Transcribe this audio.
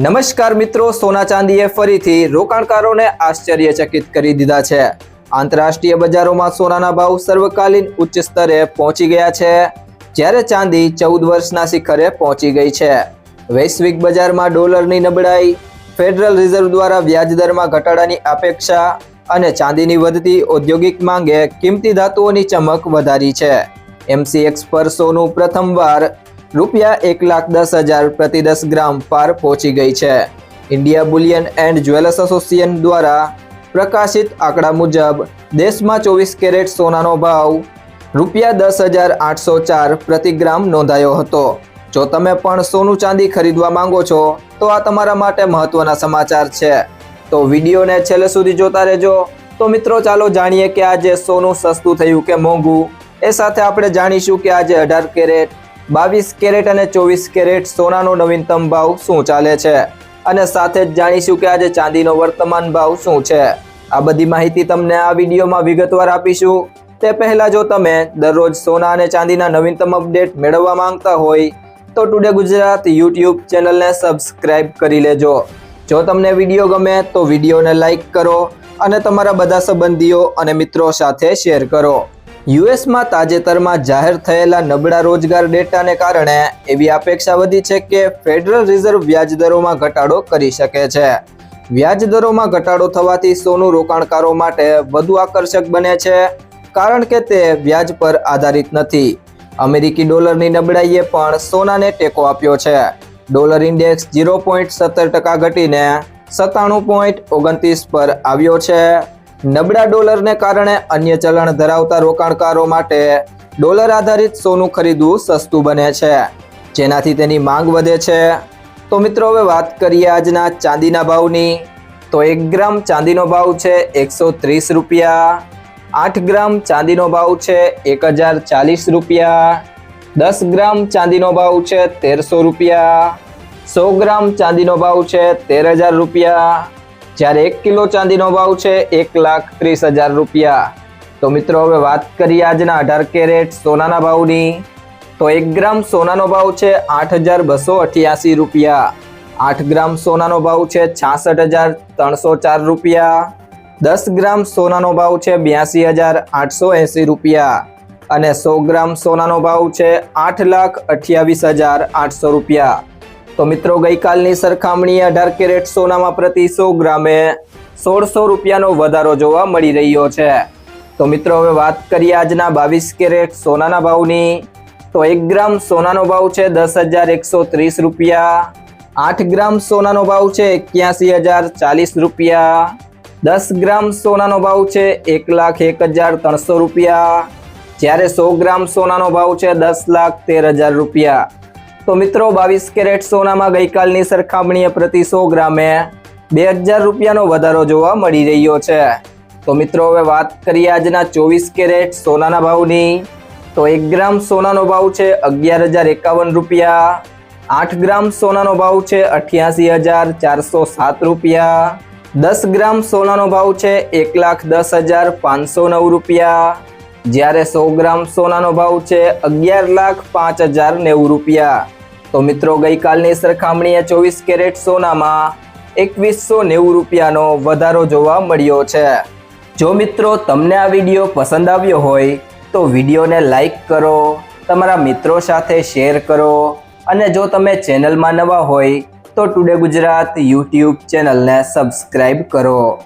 નમસ્કાર મિત્રો, સોના ચાંદીએ ફરીથી રોકાણકારોને આશ્ચર્યચકિત કરી દીધા છે। આંતરરાષ્ટ્રીય બજારોમાં સોનાના ભાવ સર્વકાલીન ઉચ્ચ સ્તરે પહોંચી ગયા છે, જ્યારે ચાંદી 14 વર્ષના શિખરે પહોંચી ગઈ છે। વૈશ્વિક બજારમાં ડોલરની નબળાઈ, ફેડરલ રિઝર્વ દ્વારા વ્યાજ દરમાં ઘટાડાની અપેક્ષા અને ચાંદીની વધતી ઔદ્યોગિક માંગે કિંમતી ધાતુઓની ચમક વધારી છે। MCX પર સોનું પ્રથમવાર ₹1,10,000 પ્રતિ 10 ગ્રામ પાર પહોંચી ગઈ છે। India Boolean and jewellers association દ્વારા પ્રકાશિત આંકડા મુજબ દેશમાં 24 કેરેટ સોનાનો ભાવ ₹10,804 પ્રતિ ગ્રામ નોંધાયો હતો। જો તમે પણ સોનું ચાંદી ખરીદવા માંગો છો તો આ તમારા માટે મહત્વના સમાચાર છે, તો વિડીયોને છેલ્લે સુધી જોતા રહેજો। તો મિત્રો, ચાલો જાણીએ કે આજે સોનું સસ્તું થયું કે મોંઘું। એ સાથે આપણે જાણીશું કે આજે 18 કેરેટ, 22 કેરેટ અને 24 કેરેટ સોનાનો નવીનતમ ભાવ શું ચાલે છે, અને સાથે જ જાણીશું કે આજે ચાંદીનો વર્તમાન ભાવ શું છે। આ બધી માહિતી તમને આ વિડીયોમાં વિગતવાર આપીશું। તે પહેલાં જો તમે દરરોજ સોના અને ચાંદીના નવીનતમ અપડેટ મેળવવા માંગતા હોય તો ટુડે ગુજરાત યુટ્યુબ ચેનલને સબસ્ક્રાઇબ કરી લેજો। જો તમને વિડીયો ગમે તો વિડીયોને લાઇક કરો અને તમારા બધા સંબંધીઓ અને મિત્રો સાથે શેર કરો। યુએસમાં તાજેતરમાં જાહેર થયેલા નબળા રોજગાર ડેટાને કારણે એવી અપેક્ષા વધી છે કે ફેડરલ રિઝર્વ વ્યાજ દરોમાં ઘટાડો કરી શકે છે। વ્યાજ દરોમાં ઘટાડો થવાથી સોનું રોકાણકારો માટે વધુ આકર્ષક બને છે, કારણ કે તે વ્યાજ પર આધારિત નથી। અમેરિકી ડોલરની નબળાઈએ પણ સોનાને ટેકો આપ્યો છે। ડોલર ઇન્ડેક્સ 0.17% ઘટીને 97.29 પર આવ્યો છે। નબળા ડોલરને કારણે અન્ય ચલણ ધરાવતા રોકાણકારો માટે ડોલર આધારિત સોનું ખરીદવું સસ્તું બને છે, જેનાથી તેની માંગ વધે છે। તો મિત્રો, હવે વાત કરીએ આજના ચાંદીના ભાવની। તો 1 ગ્રામ ચાંદીનો ભાવ છે ₹130, 8 ગ્રામ ચાંદીનો ભાવ છે ₹1,040, 10 ગ્રામ ચાંદીનો ભાવ છે ₹1,300, 100 ગ્રામ ચાંદીનો ભાવ છે ₹13,000, જ્યારે 1 કિલો ચાંદીનો ભાવ છે ₹1,30,000। તો મિત્રો, હવે વાત કરીએ આજના 18 કેરેટ સોનાના ભાવની। તો 1 ગ્રામ સોનાનો ભાવ છે ₹8,288, 8 ગ્રામ સોનાનો ભાવ છે ₹66,304, 10 ગ્રામ સોનાનો ભાવ છે ₹82,880 અને 100 ગ્રામ સોનાનો ભાવ છે ₹8,28,800। તો મિત્રો, ગઈકાલની સરખામણીએ 18 કેરેટ સોનામાં પ્રતિ 100 ગ્રામે ₹1,600નો વધારો જોવા મળી રહ્યો છે। તો મિત્રો, હવે વાત કરીએ આજના 22 કેરેટ સોનાના ભાવની। તો 1 ગ્રામ સોનાનો ભાવ છે ₹10,130, 8 ગ્રામ સોનાનો ભાવ છે ₹81,040, 10 ગ્રામ સોનાનો ભાવ છે ₹1,01,300, જ્યારે 100 ગ્રામ સોનાનો ભાવ છે ₹10,13,000। તો મિત્રો, 22 કેરેટ સોનામાં ગઈકાલની સરખામણીએ પ્રતિ 100 ગ્રામે ₹2,000નો વધારો જોવા મળી રહ્યો છે। તો મિત્રો, હવે વાત કરીએ આજના 24 કેરેટ સોનાના ભાવની। તો 1 ગ્રામ સોનાનો ભાવ છે ₹11,051, 8 ગ્રામ સોનાનો ભાવ છે ₹88,407, 10 ગ્રામ સોનાનો ભાવ છે ₹1,10,509, જ્યારે 100 ગ્રામ સોનાનો ભાવ છે ₹11,05,090। તો મિત્રો, ગઈકાલની સરખામણીએ 24 કેરેટ સોનામાં ₹2,190નો વધારો જોવા મળ્યો છે। જો મિત્રો, તમને આ વિડીયો પસંદ આવ્યો હોય તો વિડીયોને લાઇક કરો, તમારા મિત્રો સાથે શેર કરો, અને જો તમે ચેનલમાં નવા હોય તો ટુડે ગુજરાત યુટ્યુબ ચેનલને સબસ્ક્રાઇબ કરો।